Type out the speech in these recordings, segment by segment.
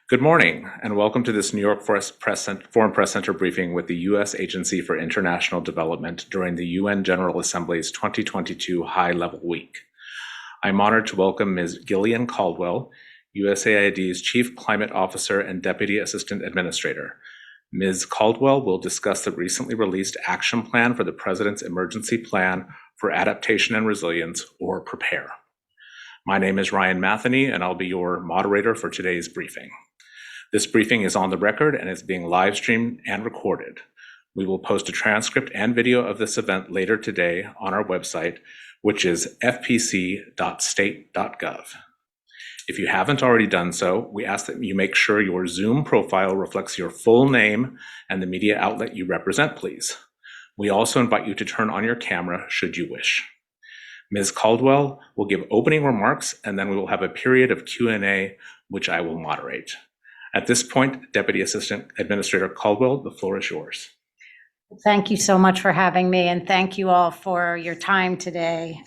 Good morning, and welcome to this New York Foreign Press Center briefing with the U.S. Agency for International Development during the UN General Assembly's 2022 High-Level Week. I'm honored to welcome Ms. Gillian Caldwell, USAID's Chief Climate Officer and Deputy Assistant Administrator. Ms. Caldwell will discuss the recently released action plan for the President's Emergency Plan for Adaptation and Resilience, or PREPARE. My name is Ryan Matheny, and I'll be your moderator for today's briefing. This briefing is on the record and is being live streamed and recorded. We will post a transcript and video of this event later today on our website, which is fpc.state.gov. If you haven't already done so, we ask that you make sure your Zoom profile reflects your full name and the media outlet you represent, please. We also invite you to turn on your camera should you wish. Ms. Caldwell will give opening remarks, and then we will have a period of Q&A, which I will moderate. At this point, Deputy Assistant Administrator Caldwell, the floor is yours. Thank you so much for having me, and thank you all for your time today.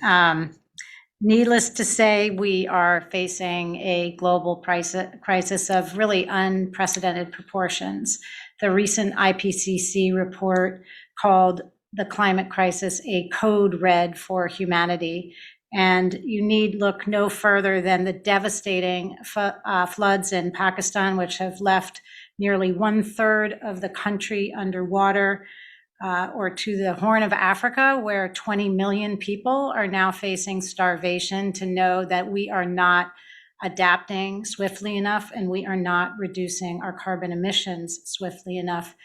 Needless to say, we are facing a global crisis of really unprecedented proportions. The recent IPCC report called the climate crisis a code red for humanity. And you need look no further than the devastating floods in Pakistan, which have left nearly 1/3 of the country underwater, or to the Horn of Africa, where 20 million people are now facing starvation, to know that we are not adapting swiftly enough and we are not reducing our carbon emissions swiftly enough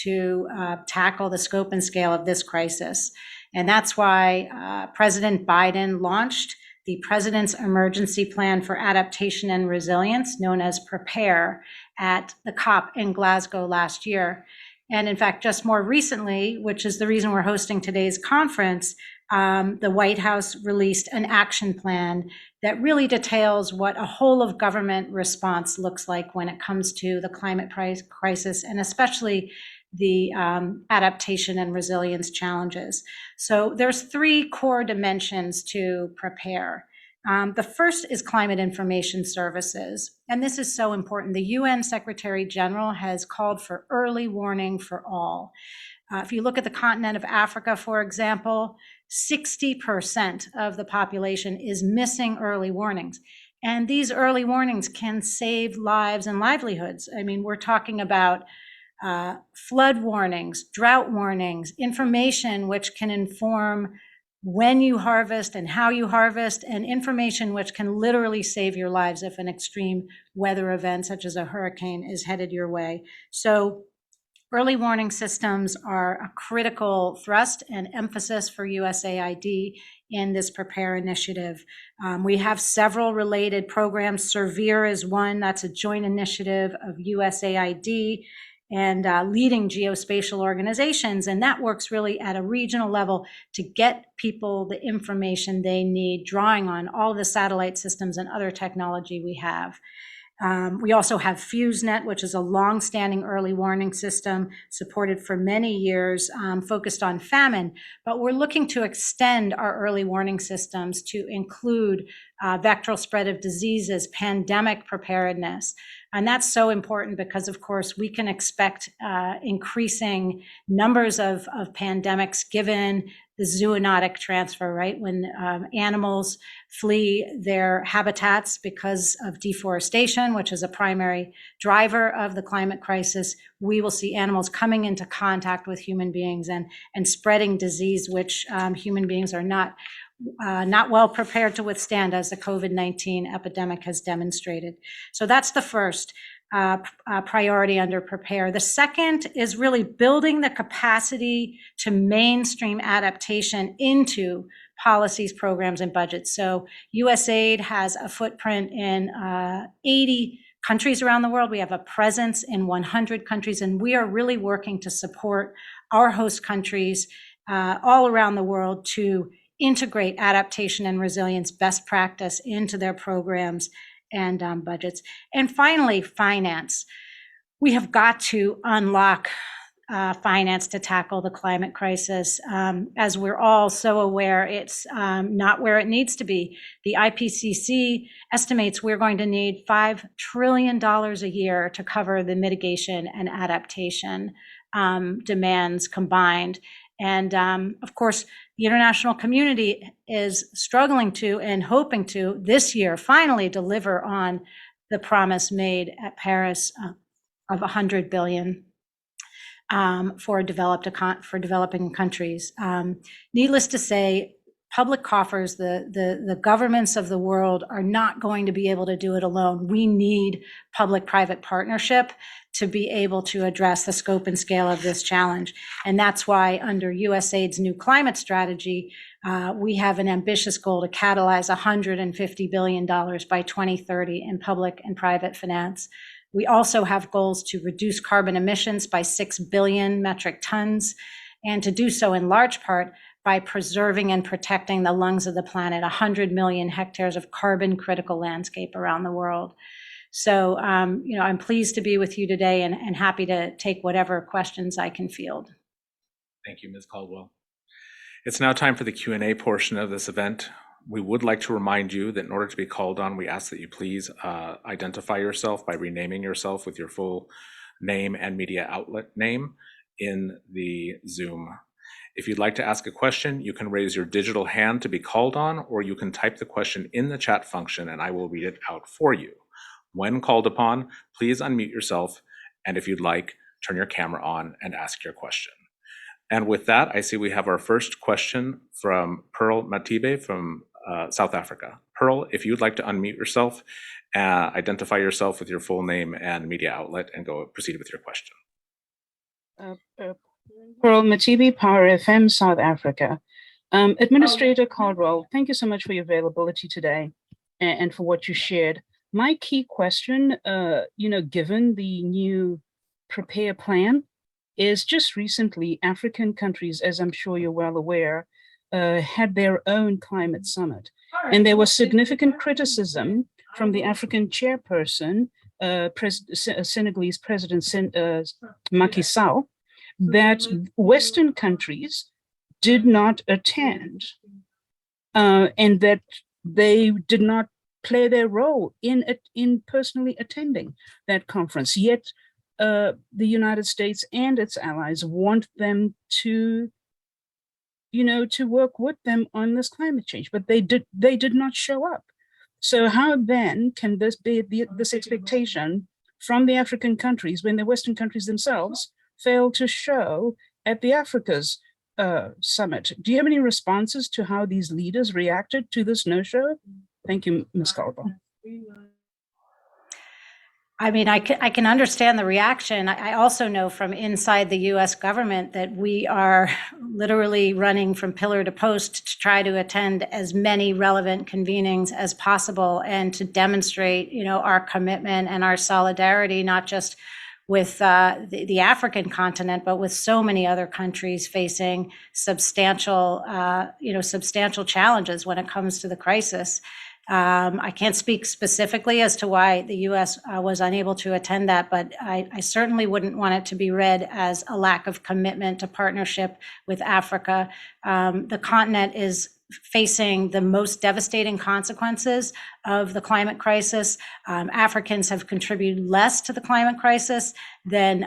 to tackle the scope and scale of this crisis. And that's why President Biden launched the President's Emergency Plan for Adaptation and Resilience, known as PREPARE, at the COP in Glasgow last year. And in fact, just more recently, which is the reason we're hosting today's conference, the White House released an action plan that really details what a whole of government response looks like when it comes to the climate crisis, and especially the adaptation and resilience challenges. So there's 3 core dimensions to PREPARE. The first is climate information services, and this is so important. The UN Secretary General has called for early warning for all. If you look at the continent of Africa, for example, 60% of the population is missing early warnings. And these early warnings can save lives and livelihoods. I mean, we're talking about flood warnings, drought warnings, information which can inform when you harvest and how you harvest, and information which can literally save your lives if an extreme weather event such as a hurricane is headed your way. So early warning systems are a critical thrust and emphasis for USAID in this PREPARE initiative. We have several related programs. SERVIR is one. That's a joint initiative of USAID and leading geospatial organizations. And that works really at a regional level to get people the information they need, drawing on all the satellite systems and other technology we have. We also have FuseNet, which is a long-standing early warning system supported for many years, focused on famine. But we're looking to extend our early warning systems to include vectoral spread of diseases, pandemic preparedness. And that's so important because, of course, we can expect increasing numbers of pandemics given the zoonotic transfer, right? When animals flee their habitats because of deforestation, which is a primary driver of the climate crisis, we will see animals coming into contact with human beings and spreading disease, which human beings are not well prepared to withstand, as the COVID-19 epidemic has demonstrated. So that's the first priority under PREPARE. The second is really building the capacity to mainstream adaptation into policies, programs, and budgets. So USAID has a footprint in 80 countries around the world. We have a presence in 100 countries, and we are really working to support our host countries all around the world to integrate adaptation and resilience best practice into their programs and budgets. And finally, finance. We have got to unlock finance to tackle the climate crisis. As we're all so aware, it's not where it needs to be. The IPCC estimates we're going to need $5 trillion a year to cover the mitigation and adaptation demands combined. And of course, the international community is struggling to and hoping to this year finally deliver on the promise made at Paris of $100 billion for developing countries. Needless to say, public coffers, the governments of the world are not going to be able to do it alone. We need public-private partnership to be able to address the scope and scale of this challenge. And that's why under USAID's new climate strategy, we have an ambitious goal to catalyze $150 billion by 2030 in public and private finance. We also have goals to reduce carbon emissions by 6 billion metric tons, and to do so in large part by preserving and protecting the lungs of the planet, 100 million hectares of carbon critical landscape around the world. So, I'm pleased to be with you today and happy to take whatever questions I can field. Thank you, Ms. Caldwell. It's now time for the Q&A portion of this event. We would like to remind you that in order to be called on, we ask that you please identify yourself by renaming yourself with your full name and media outlet name in the Zoom. If you'd like to ask a question, you can raise your digital hand to be called on, or you can type the question in the chat function and I will read it out for you. When called upon, please unmute yourself, and if you'd like, turn your camera on and ask your question. And with that, I see we have our first question from Pearl Matibe from South Africa. Pearl, if you'd like to unmute yourself, identify yourself with your full name and media outlet, and proceed with your question. Pearl Matibe, Power FM, South Africa. Administrator Caldwell, thank you so much for your availability today and for what you shared. My key question, given the new Prepare plan, is just recently African countries, as I'm sure you're well aware, had their own climate summit. And there was significant criticism from the African chairperson, Senegalese President Macky Sall, that Western countries did not attend and that they did not play their role in personally attending that conference. Yet the United States and its allies want them to work with them on this climate change, but they did not show up. So how then can this be this expectation from the African countries when the Western countries themselves fail to show at the Africa's summit? Do you have any responses to how these leaders reacted to this no-show? Thank you, Ms. Caldwell. I mean, I can understand the reaction. I also know from inside the US government that we are literally running from pillar to post to try to attend as many relevant convenings as possible and to demonstrate, our commitment and our solidarity, not just with the African continent, but with so many other countries facing substantial challenges when it comes to the crisis. I can't speak specifically as to why the U.S. Was unable to attend that, but I certainly wouldn't want it to be read as a lack of commitment to partnership with Africa. The continent is facing the most devastating consequences of the climate crisis. Africans have contributed less to the climate crisis than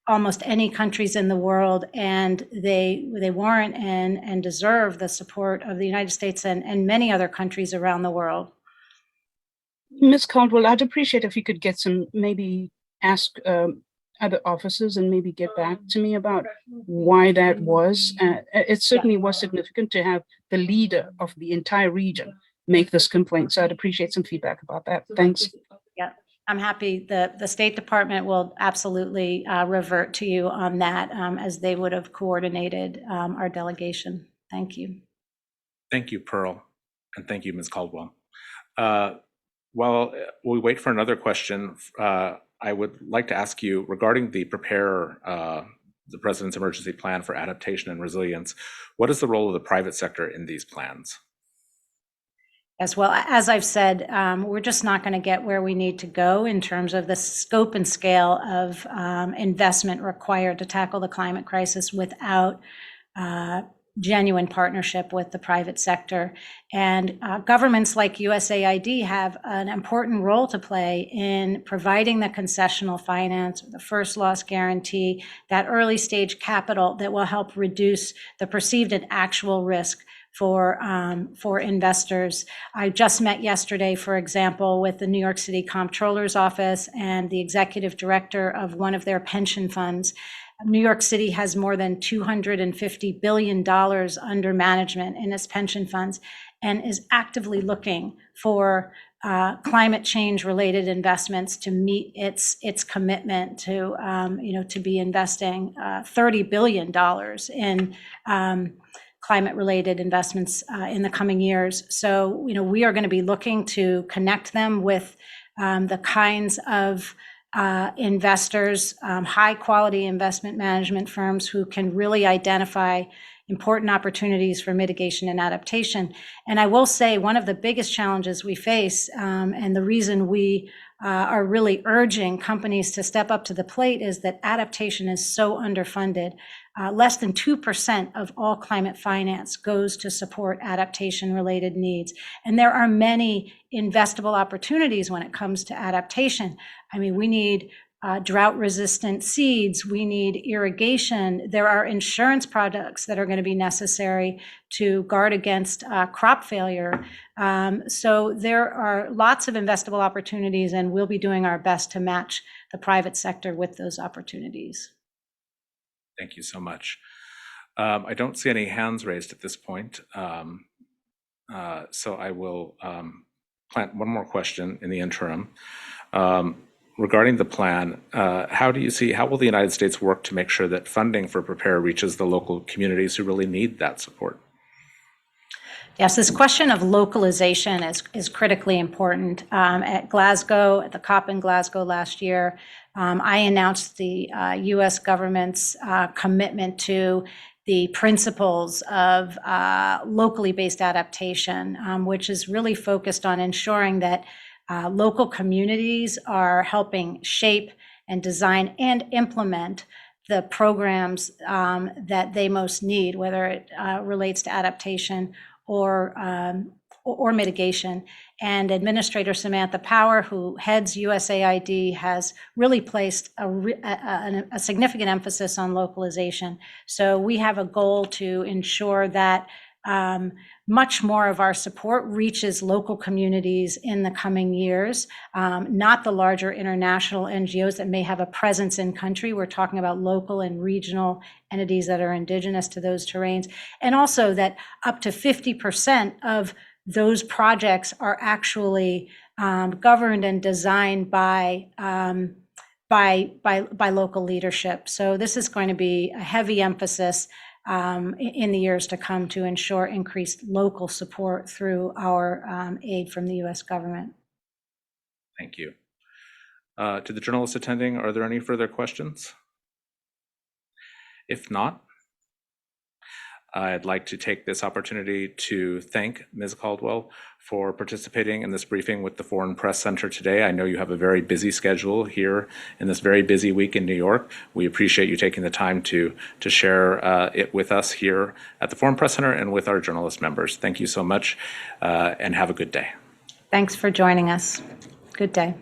almost any countries in the world, and they warrant and deserve the support of the United States and many other countries around the world. Ms. Caldwell, I'd appreciate if you could ask other officers and maybe get back to me about why that was. It certainly was significant to have the leader of the entire region make this complaint. So I'd appreciate some feedback about that. Thanks. Yeah. I'm happy. The State Department will absolutely revert to you on that as they would have coordinated our delegation. Thank you. Thank you, Pearl, and thank you, Ms. Caldwell. While we wait for another question, I would like to ask you regarding the the President's Emergency Plan for Adaptation and Resilience, what is the role of the private sector in these plans? as well. As I've said, we're just not going to get where we need to go in terms of the scope and scale of investment required to tackle the climate crisis without genuine partnership with the private sector. And governments like USAID have an important role to play in providing the concessional finance, the first loss guarantee, that early stage capital that will help reduce the perceived and actual risk for investors. I just met yesterday, for example, with the New York City Comptroller's Office and the executive director of one of their pension funds. New York City has more than $250 billion under management in its pension funds and is actively looking for climate change related investments to meet its commitment to to be investing $30 billion in climate related investments in the coming years. So we are going to be looking to connect them with the kinds of investors, high quality investment management firms who can really identify important opportunities for mitigation and adaptation. And I will say one of the biggest challenges we face, and the reason we are really urging companies to step up to the plate, is that adaptation is so underfunded. Less than 2% of all climate finance goes to support adaptation related needs. And there are many investable opportunities when it comes to adaptation. I mean, we need drought resistant seeds, we need irrigation. There are insurance products that are going to be necessary to guard against crop failure. So there are lots of investable opportunities, and we'll be doing our best to match the private sector with those opportunities. Thank you so much. I don't see any hands raised at this point. So I will plant one more question in the interim. Regarding the plan, how will the United States work to make sure that funding for Prepare reaches the local communities who really need that support? Yes, this question of localization is critically important. At Glasgow, at the COP in Glasgow last year, I announced the US government's commitment to the principles of locally based adaptation, which is really focused on ensuring that local communities are helping shape and design and implement the programs that they most need, whether it relates to adaptation or mitigation. And Administrator Samantha Power, who heads USAID, has really placed a significant emphasis on localization. So we have a goal to ensure that much more of our support reaches local communities in the coming years, not the larger international NGOs that may have a presence in country. We're talking about local and regional entities that are indigenous to those terrains. And also that up to 50% of those projects are actually governed and designed by local leadership. So this is going to be a heavy emphasis in the years to come to ensure increased local support through our aid from the US government. Thank you. To the journalists attending, are there any further questions? If not, I'd like to take this opportunity to thank Ms. Caldwell for participating in this briefing with the Foreign Press Center today. I know you have a very busy schedule here in this very busy week in New York. We appreciate you taking the time to share it with us here at the Foreign Press Center and with our journalist members. Thank you so much, and have a good day. Thanks for joining us. Good day.